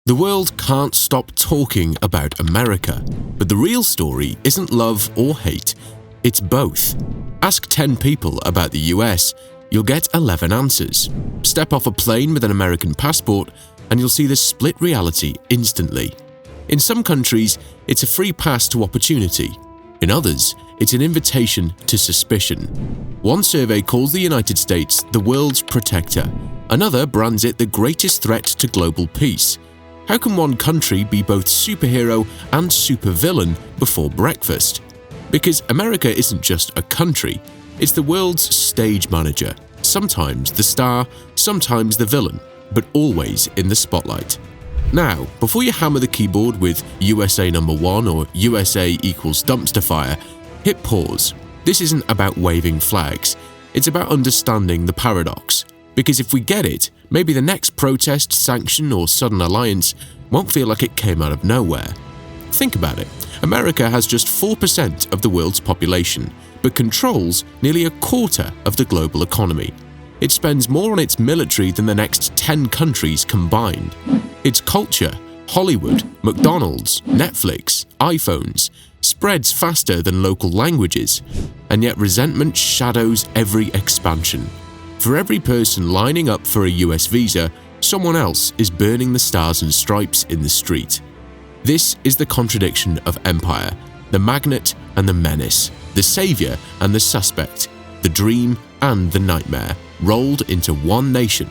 The world can't stop talking about America, but the real story isn't love or hate, it's both. Ask 10 people about the US, you'll get 11 answers. Step off a plane with an American passport and you'll see the split reality instantly. In some countries, it's a free pass to opportunity. In others, it's an invitation to suspicion. One survey calls the United States the world's protector. Another brands it the greatest threat to global peace. How can one country be both superhero and supervillain before breakfast? Because America isn't just a country, it's the world's stage manager, sometimes the star, sometimes the villain, but always in the spotlight. Now, before you hammer the keyboard with USA #1 or USA equals dumpster fire, hit pause. This isn't about waving flags, it's about understanding the paradox. Because if we get it, maybe the next protest, sanction, or sudden alliance won't feel like it came out of nowhere. Think about it. America has just 4% of the world's population, but controls nearly a quarter of the global economy. It spends more on its military than the next 10 countries combined. Its culture, Hollywood, McDonald's, Netflix, iPhones, spreads faster than local languages, and yet resentment shadows every expansion. For every person lining up for a US visa, someone else is burning the stars and stripes in the street. This is the contradiction of empire, the magnet and the menace, the savior and the suspect, the dream and the nightmare, rolled into one nation.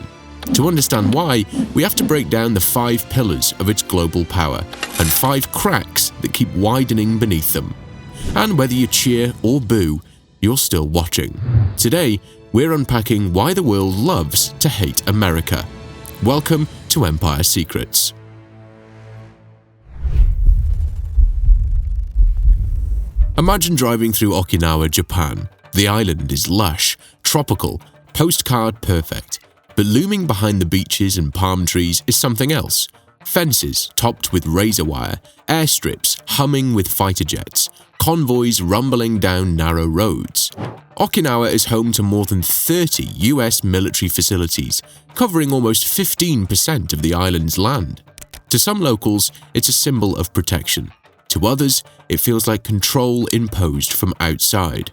To understand why, we have to break down the 5 pillars of its global power and 5 cracks that keep widening beneath them. And whether you cheer or boo, you're still watching. Today, we're unpacking why the world loves to hate America. Welcome to Empire Secrets. Imagine driving through Okinawa, Japan. The island is lush, tropical, postcard perfect. But looming behind the beaches and palm trees is something else. Fences topped with razor wire, airstrips humming with fighter jets, convoys rumbling down narrow roads. Okinawa is home to more than 30 US military facilities, covering almost 15% of the island's land. To some locals, it's a symbol of protection. To others, it feels like control imposed from outside.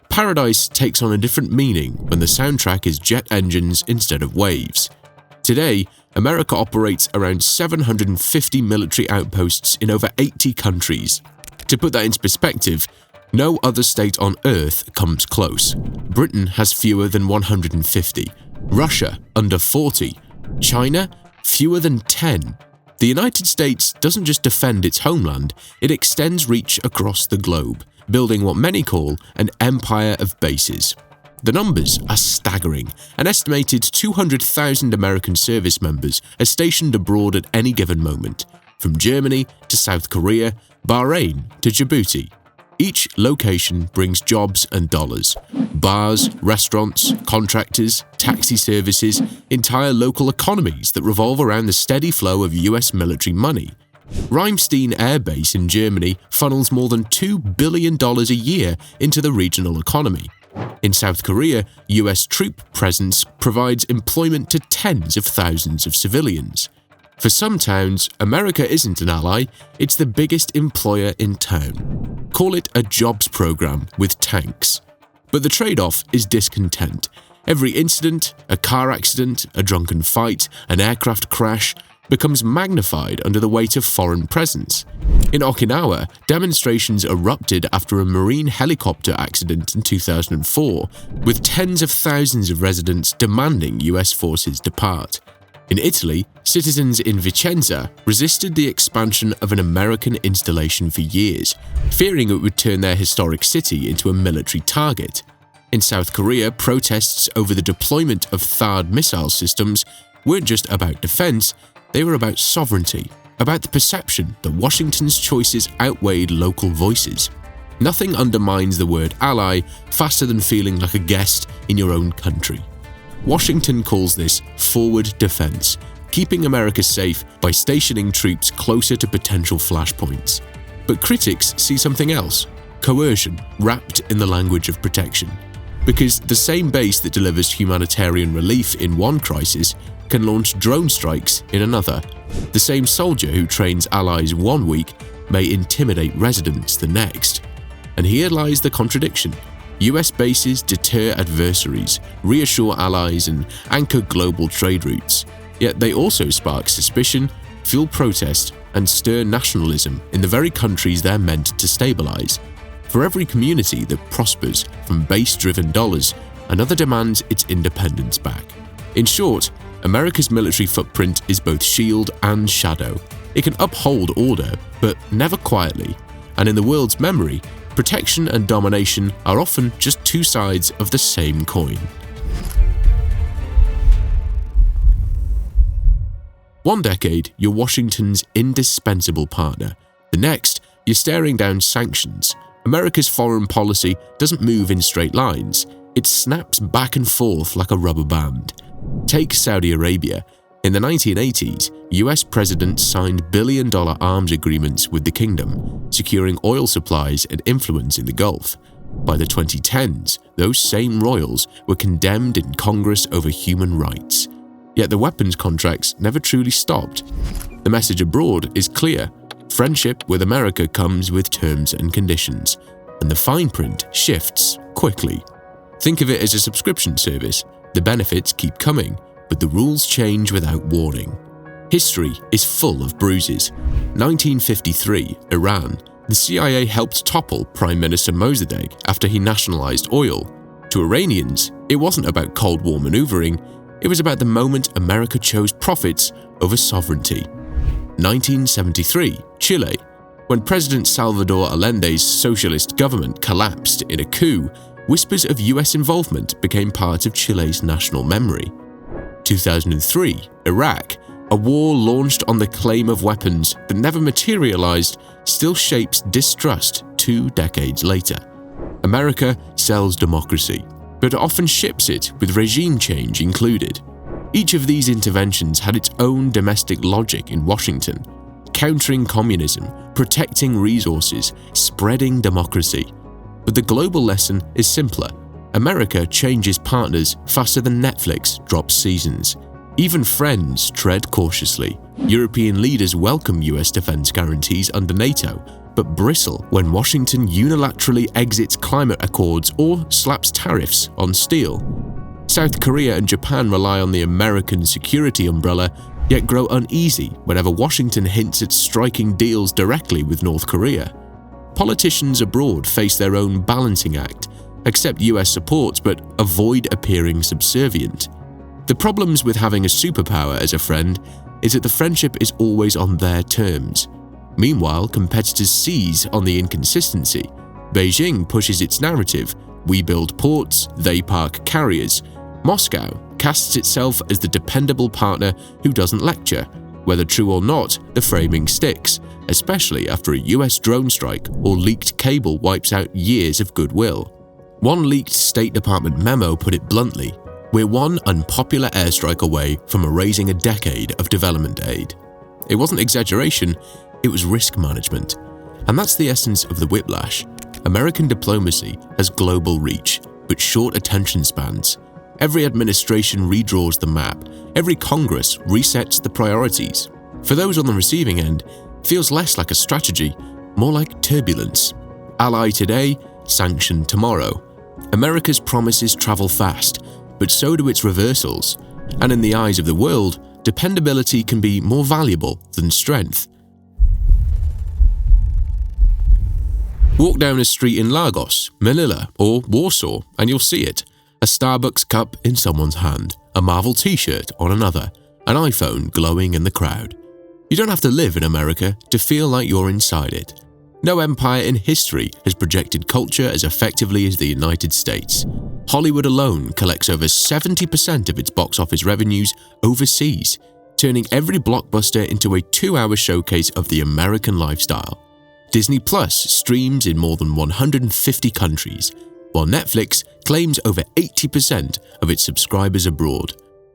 Paradise takes on a different meaning when the soundtrack is jet engines instead of waves. Today, America operates around 750 military outposts in over 80 countries. To put that into perspective, no other state on Earth comes close. Britain has fewer than 150, Russia under 40, China fewer than 10. The United States doesn't just defend its homeland, it extends reach across the globe, building what many call an empire of bases. The numbers are staggering. An estimated 200,000 American service members are stationed abroad at any given moment, from Germany to South Korea, Bahrain to Djibouti. Each location brings jobs and dollars. Bars, restaurants, contractors, taxi services, entire local economies that revolve around the steady flow of US military money. Reimstein Air Base in Germany funnels more than $2 billion a year into the regional economy. In South Korea, US troop presence provides employment to tens of thousands of civilians. For some towns, America isn't an ally, it's the biggest employer in town. Call it a jobs program with tanks. But the trade-off is discontent. Every incident, a car accident, a drunken fight, an aircraft crash, becomes magnified under the weight of foreign presence. In Okinawa, demonstrations erupted after a marine helicopter accident in 2004, with tens of thousands of residents demanding US forces depart. In Italy, citizens in Vicenza resisted the expansion of an American installation for years, fearing it would turn their historic city into a military target. In South Korea, protests over the deployment of THAAD missile systems weren't just about defense, they were about sovereignty, about the perception that Washington's choices outweighed local voices. Nothing undermines the word ally faster than feeling like a guest in your own country. Washington calls this forward defense, keeping America safe by stationing troops closer to potential flashpoints. But critics see something else: coercion wrapped in the language of protection. Because the same base that delivers humanitarian relief in one crisis can launch drone strikes in another. The same soldier who trains allies one week may intimidate residents the next. And here lies the contradiction. US bases deter adversaries, reassure allies, and anchor global trade routes. Yet they also spark suspicion, fuel protest, and stir nationalism in the very countries they're meant to stabilize. For every community that prospers from base-driven dollars, another demands its independence back. In short, America's military footprint is both shield and shadow. It can uphold order, but never quietly. And in the world's memory, protection and domination are often just two sides of the same coin. One decade, you're Washington's indispensable partner. The next, you're staring down sanctions. America's foreign policy doesn't move in straight lines. It snaps back and forth like a rubber band. Take Saudi Arabia. In the 1980s, US presidents signed billion-dollar arms agreements with the kingdom, securing oil supplies and influence in the Gulf. By the 2010s, those same royals were condemned in Congress over human rights. Yet the weapons contracts never truly stopped. The message abroad is clear. Friendship with America comes with terms and conditions, and the fine print shifts quickly. Think of it as a subscription service. The benefits keep coming, but the rules change without warning. History is full of bruises. 1953, Iran. The CIA helped topple Prime Minister Mossadegh after he nationalized oil. To Iranians, it wasn't about Cold War maneuvering, it was about the moment America chose profits over sovereignty. 1973, Chile. When President Salvador Allende's socialist government collapsed in a coup, whispers of US involvement became part of Chile's national memory. 2003, Iraq. A war launched on the claim of weapons that never materialized still shapes distrust 2 decades later. America sells democracy, but often ships it with regime change included. Each of these interventions had its own domestic logic in Washington: countering communism, protecting resources, spreading democracy. But the global lesson is simpler. America changes partners faster than Netflix drops seasons. Even friends tread cautiously. European leaders welcome US defense guarantees under NATO, but bristle when Washington unilaterally exits climate accords or slaps tariffs on steel. South Korea and Japan rely on the American security umbrella, yet grow uneasy whenever Washington hints at striking deals directly with North Korea. Politicians abroad face their own balancing act, accept US support but avoid appearing subservient. The problems with having a superpower as a friend is that the friendship is always on their terms. Meanwhile, competitors seize on the inconsistency. Beijing pushes its narrative: we build ports, they park carriers. Moscow casts itself as the dependable partner who doesn't lecture. Whether true or not, the framing sticks, especially after a US drone strike or leaked cable wipes out years of goodwill. One leaked State Department memo put it bluntly: we're one unpopular airstrike away from erasing a decade of development aid. It wasn't exaggeration, it was risk management. And that's the essence of the whiplash. American diplomacy has global reach, but short attention spans. Every administration redraws the map. Every Congress resets the priorities. For those on the receiving end, it feels less like a strategy, more like turbulence. Ally today, sanction tomorrow. America's promises travel fast, but so do its reversals. And in the eyes of the world, dependability can be more valuable than strength. Walk down a street in Lagos, Manila, or Warsaw, and you'll see it. A Starbucks cup in someone's hand, a Marvel t-shirt on another, an iPhone glowing in the crowd. You don't have to live in America to feel like you're inside it. No empire in history has projected culture as effectively as the United States. Hollywood alone collects over 70% of its box office revenues overseas, turning every blockbuster into a 2-hour showcase of the American lifestyle. Disney Plus streams in more than 150 countries, while Netflix claims over 80% of its subscribers abroad.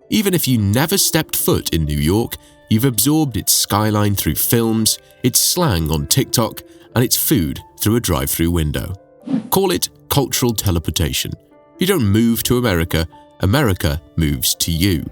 Even if you never stepped foot in New York, you've absorbed its skyline through films, its slang on TikTok, and its food through a drive-through window. Call it cultural teleportation. You don't move to America, America moves to you.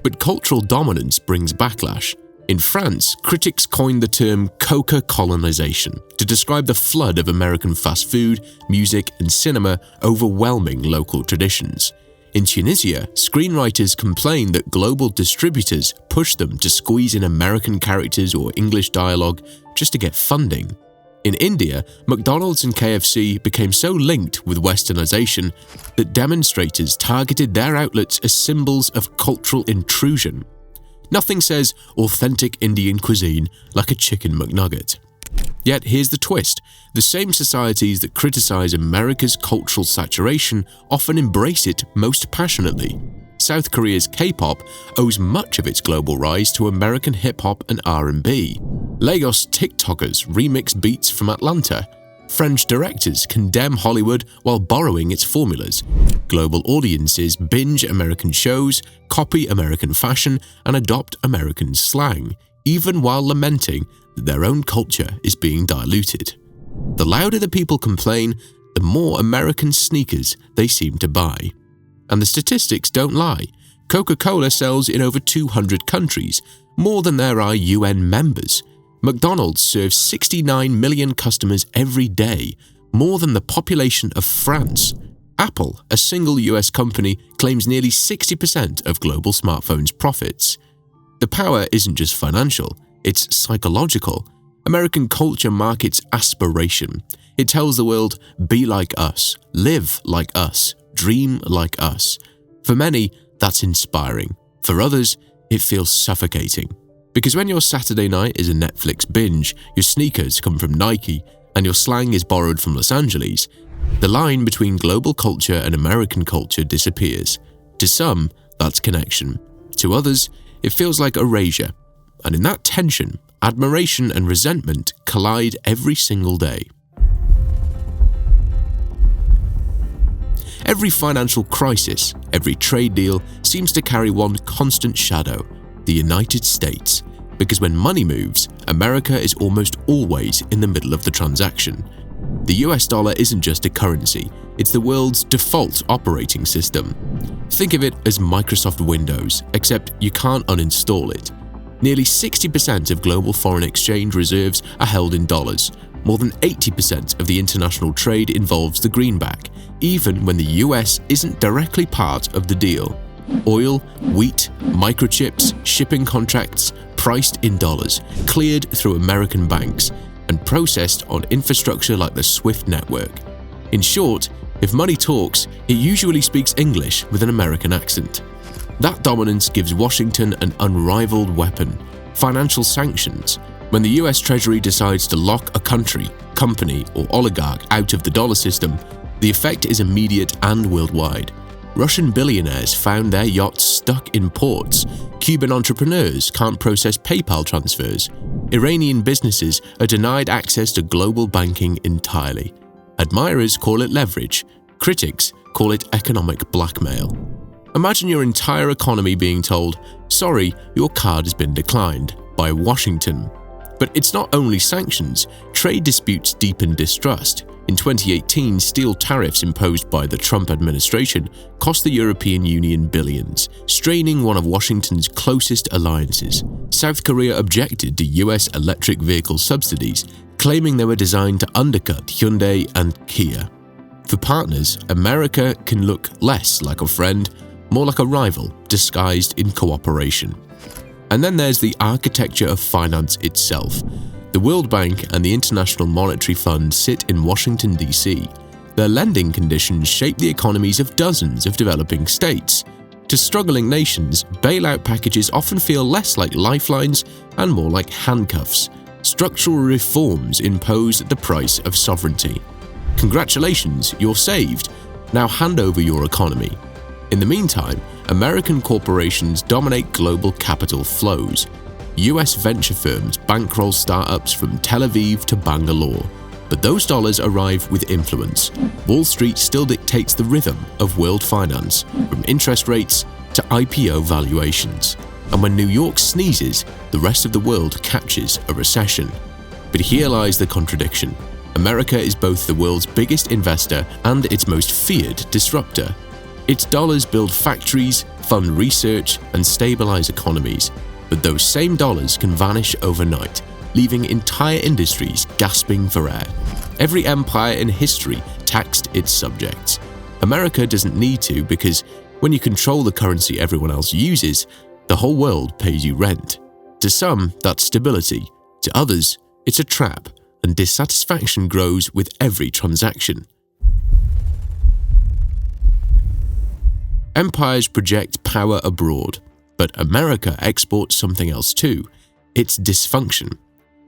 But cultural dominance brings backlash. In France, critics coined the term Coca colonization to describe the flood of American fast food, music, and cinema overwhelming local traditions. In Tunisia, screenwriters complained that global distributors pushed them to squeeze in American characters or English dialogue just to get funding. In India, McDonald's and KFC became so linked with westernization that demonstrators targeted their outlets as symbols of cultural intrusion. Nothing says authentic Indian cuisine like a chicken McNugget. Yet here's the twist. The same societies that criticize America's cultural saturation often embrace it most passionately. South Korea's K-pop owes much of its global rise to American hip-hop and R&B. Lagos TikTokers remix beats from Atlanta. French directors condemn Hollywood while borrowing its formulas. Global audiences binge American shows, copy American fashion, and adopt American slang, even while lamenting that their own culture is being diluted. The louder the people complain, the more American sneakers they seem to buy. And the statistics don't lie. Coca-Cola sells in over 200 countries, more than there are UN members. McDonald's serves 69 million customers every day, more than the population of France. Apple, a single US company, claims nearly 60% of global smartphones' profits. The power isn't just financial, it's psychological. American culture markets aspiration. It tells the world, be like us, live like us, dream like us. For many, that's inspiring. For others, it feels suffocating. Because when your Saturday night is a Netflix binge, your sneakers come from Nike, and your slang is borrowed from Los Angeles, the line between global culture and American culture disappears. To some, that's connection. To others, it feels like erasure. And in that tension, admiration and resentment collide every single day. Every financial crisis, every trade deal seems to carry one constant shadow: the United States. Because when money moves, America is almost always in the middle of the transaction. The US dollar isn't just a currency, it's the world's default operating system. Think of it as Microsoft Windows, except you can't uninstall it. Nearly 60% of global foreign exchange reserves are held in dollars. More than 80% of the international trade involves the greenback, even when the US isn't directly part of the deal. Oil, wheat, microchips, shipping contracts, priced in dollars, cleared through American banks, and processed on infrastructure like the SWIFT network. In short, if money talks, it usually speaks English with an American accent. That dominance gives Washington an unrivaled weapon: financial sanctions. When the US Treasury decides to lock a country, company, or oligarch out of the dollar system, the effect is immediate and worldwide. Russian billionaires found their yachts stuck in ports. Cuban entrepreneurs can't process PayPal transfers. Iranian businesses are denied access to global banking entirely. Admirers call it leverage. Critics call it economic blackmail. Imagine your entire economy being told, "Sorry, your card has been declined," by Washington. But it's not only sanctions. Trade disputes deepen distrust. In 2018, steel tariffs imposed by the Trump administration cost the European Union billions, straining one of Washington's closest alliances. South Korea objected to US electric vehicle subsidies, claiming they were designed to undercut Hyundai and Kia. For partners, America can look less like a friend, more like a rival, disguised in cooperation. And then there's the architecture of finance itself. The World Bank and the International Monetary Fund sit in Washington, D.C. Their lending conditions shape the economies of dozens of developing states. To struggling nations, bailout packages often feel less like lifelines and more like handcuffs. Structural reforms impose the price of sovereignty. Congratulations, you're saved. Now hand over your economy. In the meantime, American corporations dominate global capital flows. US venture firms bankroll startups from Tel Aviv to Bangalore. But those dollars arrive with influence. Wall Street still dictates the rhythm of world finance, from interest rates to IPO valuations. And when New York sneezes, the rest of the world catches a recession. But here lies the contradiction. America is both the world's biggest investor and its most feared disruptor. Its dollars build factories, fund research, and stabilize economies, but those same dollars can vanish overnight, leaving entire industries gasping for air. Every empire in history taxed its subjects. America doesn't need to, because when you control the currency everyone else uses, the whole world pays you rent. To some, that's stability. To others, it's a trap, and dissatisfaction grows with every transaction. Empires project power abroad, but America exports something else too: its dysfunction.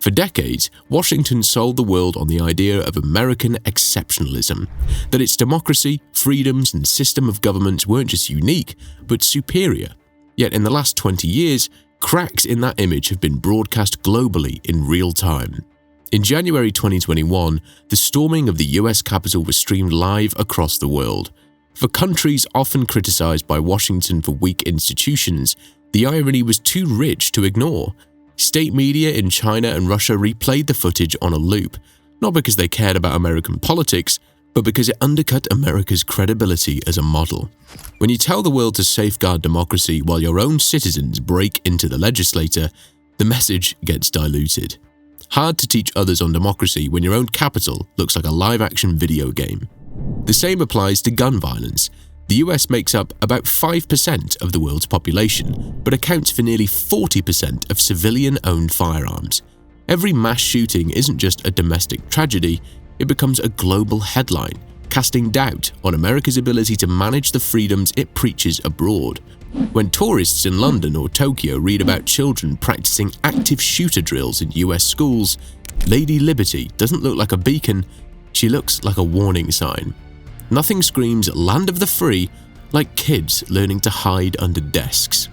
For decades, Washington sold the world on the idea of American exceptionalism, that its democracy, freedoms, and system of government weren't just unique, but superior. Yet in the last 20 years, cracks in that image have been broadcast globally in real time. In January 2021, the storming of the US Capitol was streamed live across the world. For countries often criticized by Washington for weak institutions, the irony was too rich to ignore. State media in China and Russia replayed the footage on a loop, not because they cared about American politics, but because it undercut America's credibility as a model. When you tell the world to safeguard democracy while your own citizens break into the legislature, the message gets diluted. Hard to teach others on democracy when your own capital looks like a live-action video game. The same applies to gun violence. The US makes up about 5% of the world's population, but accounts for nearly 40% of civilian-owned firearms. Every mass shooting isn't just a domestic tragedy, it becomes a global headline, casting doubt on America's ability to manage the freedoms it preaches abroad. When tourists in London or Tokyo read about children practicing active shooter drills in US schools, Lady Liberty doesn't look like a beacon, she looks like a warning sign. Nothing screams land of the free like kids learning to hide under desks.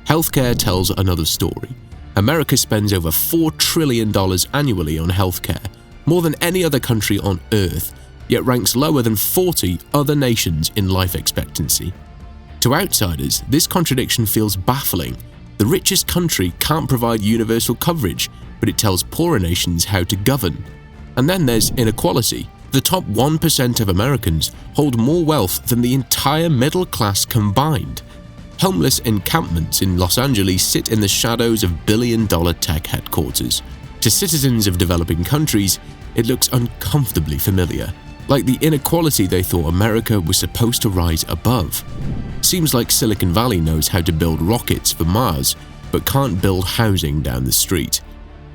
Healthcare tells another story. America spends over $4 trillion annually on healthcare, more than any other country on Earth, yet ranks lower than 40 other nations in life expectancy. To outsiders, this contradiction feels baffling. The richest country can't provide universal coverage, but it tells poorer nations how to govern. And then there's inequality. The top 1% of Americans hold more wealth than the entire middle class combined. Homeless encampments in Los Angeles sit in the shadows of billion-dollar tech headquarters. To citizens of developing countries, it looks uncomfortably familiar, like the inequality they thought America was supposed to rise above. Seems like Silicon Valley knows how to build rockets for Mars, but can't build housing down the street.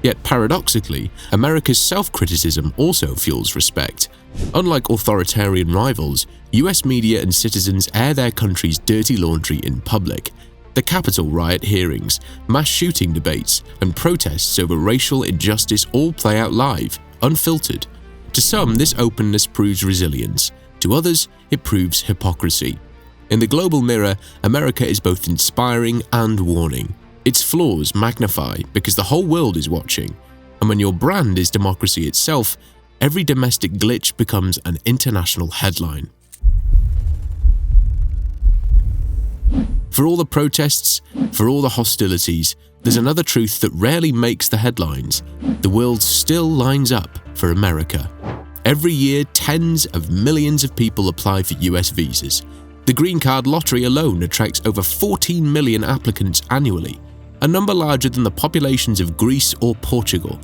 Yet paradoxically, America's self-criticism also fuels respect. Unlike authoritarian rivals, US media and citizens air their country's dirty laundry in public. The Capitol riot hearings, mass shooting debates, and protests over racial injustice all play out live, unfiltered. To some, this openness proves resilience. To others, it proves hypocrisy. In the global mirror, America is both inspiring and warning. Its flaws magnify because the whole world is watching, and when your brand is democracy itself, every domestic glitch becomes an international headline. For all the protests, for all the hostilities, there's another truth that rarely makes the headlines. The world still lines up for America. Every year, tens of millions of people apply for US visas. The green card lottery alone attracts over 14 million applicants annually, a number larger than the populations of Greece or Portugal.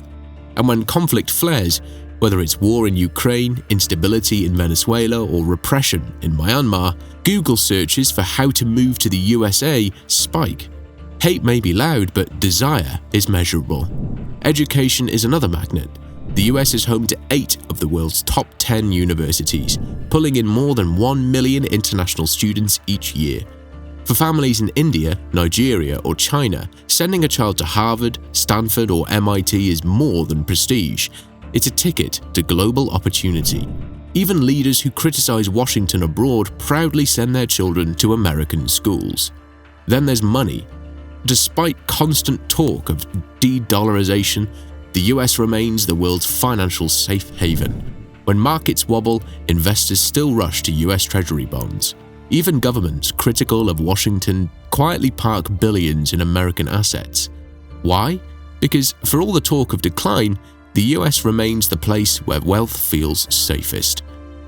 And when conflict flares, whether it's war in Ukraine, instability in Venezuela, or repression in Myanmar, Google searches for how to move to the USA spike. Hate may be loud, but desire is measurable. Education is another magnet. The US is home to 8 of the world's top 10 universities, pulling in more than 1 million international students each year. For families in India, Nigeria, or China, sending a child to Harvard, Stanford, or MIT is more than prestige. It's a ticket to global opportunity. Even leaders who criticize Washington abroad proudly send their children to American schools. Then there's money. Despite constant talk of de-dollarization, the US remains the world's financial safe haven. When markets wobble, investors still rush to US Treasury bonds. Even governments critical of Washington quietly park billions in American assets. Why? Because for all the talk of decline, the US remains the place where wealth feels safest.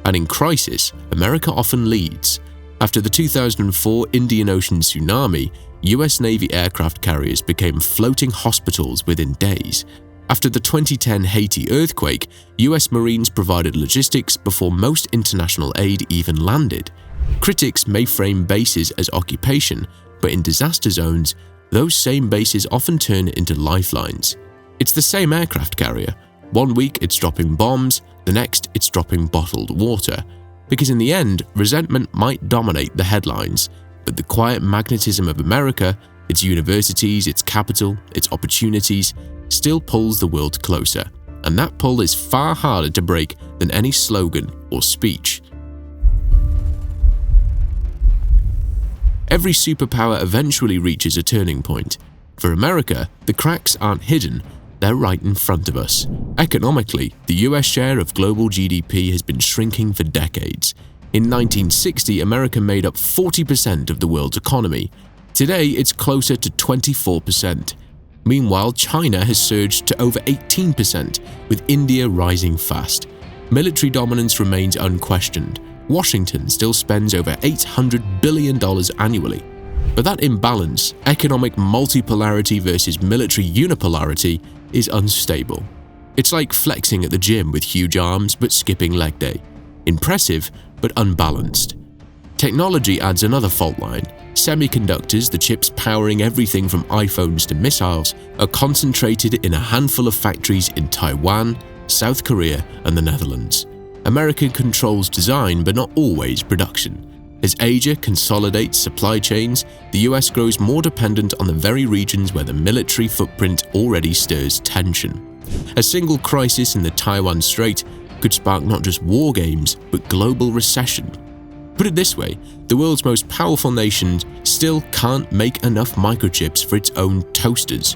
And in crisis, America often leads. After the 2004 Indian Ocean tsunami, US Navy aircraft carriers became floating hospitals within days. After the 2010 Haiti earthquake, US Marines provided logistics before most international aid even landed. Critics may frame bases as occupation, but in disaster zones, those same bases often turn into lifelines. It's the same aircraft carrier. One week it's dropping bombs, the next it's dropping bottled water. Because in the end, resentment might dominate the headlines, but the quiet magnetism of America, its universities, its capital, its opportunities, still pulls the world closer. And that pull is far harder to break than any slogan or speech. Every superpower eventually reaches a turning point. For America, the cracks aren't hidden, they're right in front of us. Economically, the US share of global GDP has been shrinking for decades. In 1960, America made up 40% of the world's economy. Today, it's closer to 24%. Meanwhile, China has surged to over 18%, with India rising fast. Military dominance remains unquestioned. Washington still spends over $800 billion annually. But that imbalance, economic multipolarity versus military unipolarity, is unstable. It's like flexing at the gym with huge arms but skipping leg day. Impressive, but unbalanced. Technology adds another fault line. Semiconductors, the chips powering everything from iPhones to missiles, are concentrated in a handful of factories in Taiwan, South Korea, and the Netherlands. America controls design but not always production. As Asia consolidates supply chains, the US grows more dependent on the very regions where the military footprint already stirs tension. A single crisis in the Taiwan Strait could spark not just war games, but global recession. Put it this way, the world's most powerful nation still can't make enough microchips for its own toasters.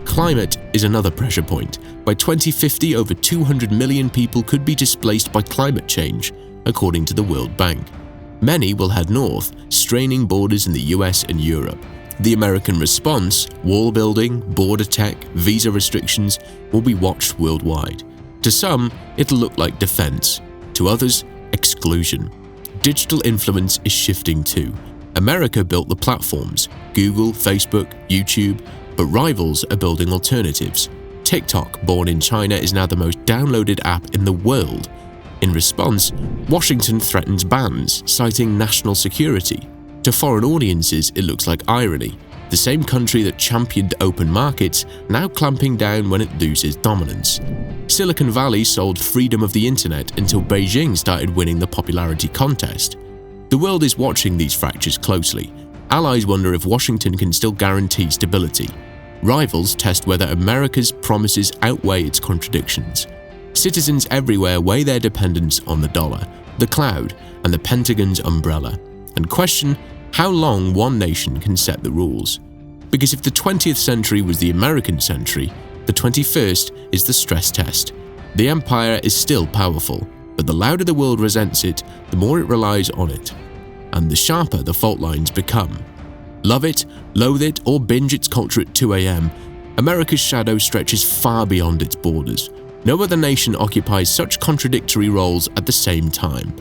Climate is another pressure point. By 2050, over 200 million people could be displaced by climate change, according to the World Bank. Many will head north, straining borders in the US and Europe. The American response, wall building, border tech, visa restrictions, will be watched worldwide. To some, it'll look like defense. To others, exclusion. Digital influence is shifting too. America built the platforms, Google, Facebook, YouTube, but rivals are building alternatives. TikTok, born in China, is now the most downloaded app in the world. In response, Washington threatens bans, citing national security. To foreign audiences, it looks like irony. The same country that championed open markets, now clamping down when it loses dominance. Silicon Valley sold freedom of the internet until Beijing started winning the popularity contest. The world is watching these fractures closely. Allies wonder if Washington can still guarantee stability. Rivals test whether America's promises outweigh its contradictions. Citizens everywhere weigh their dependence on the dollar, the cloud, and the Pentagon's umbrella, and question how long one nation can set the rules. Because if the 20th century was the American century, the 21st is the stress test. The empire is still powerful, but the louder the world resents it, the more it relies on it. And the sharper the fault lines become. Love it, loathe it, or binge its culture at 2 a.m., America's shadow stretches far beyond its borders. No other nation occupies such contradictory roles at the same time.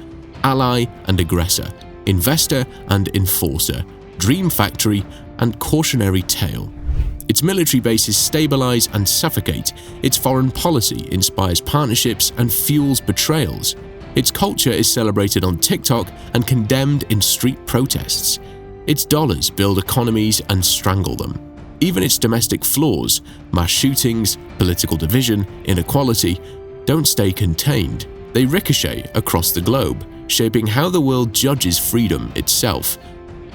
Ally and aggressor, investor and enforcer, dream factory and cautionary tale. Its military bases stabilize and suffocate. Its foreign policy inspires partnerships and fuels betrayals. Its culture is celebrated on TikTok and condemned in street protests. Its dollars build economies and strangle them. Even its domestic flaws, mass shootings, political division, inequality, don't stay contained. They ricochet across the globe, shaping how the world judges freedom itself.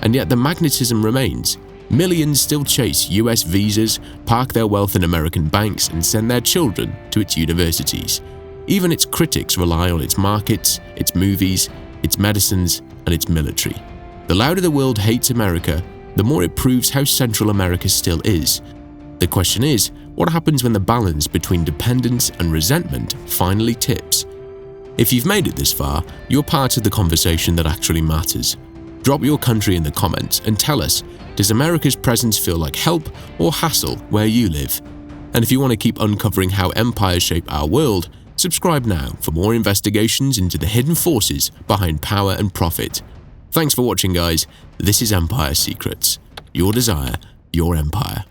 And yet the magnetism remains. Millions still chase US visas, park their wealth in American banks, and send their children to its universities. Even its critics rely on its markets, its movies, its medicines, and its military. The louder the world hates America, the more it proves how central America still is. The question is, what happens when the balance between dependence and resentment finally tips? If you've made it this far, you're part of the conversation that actually matters. Drop your country in the comments and tell us, does America's presence feel like help or hassle where you live? And if you want to keep uncovering how empires shape our world, subscribe now for more investigations into the hidden forces behind power and profit. Thanks for watching, guys. This is Empire Secrets. Your desire, your empire.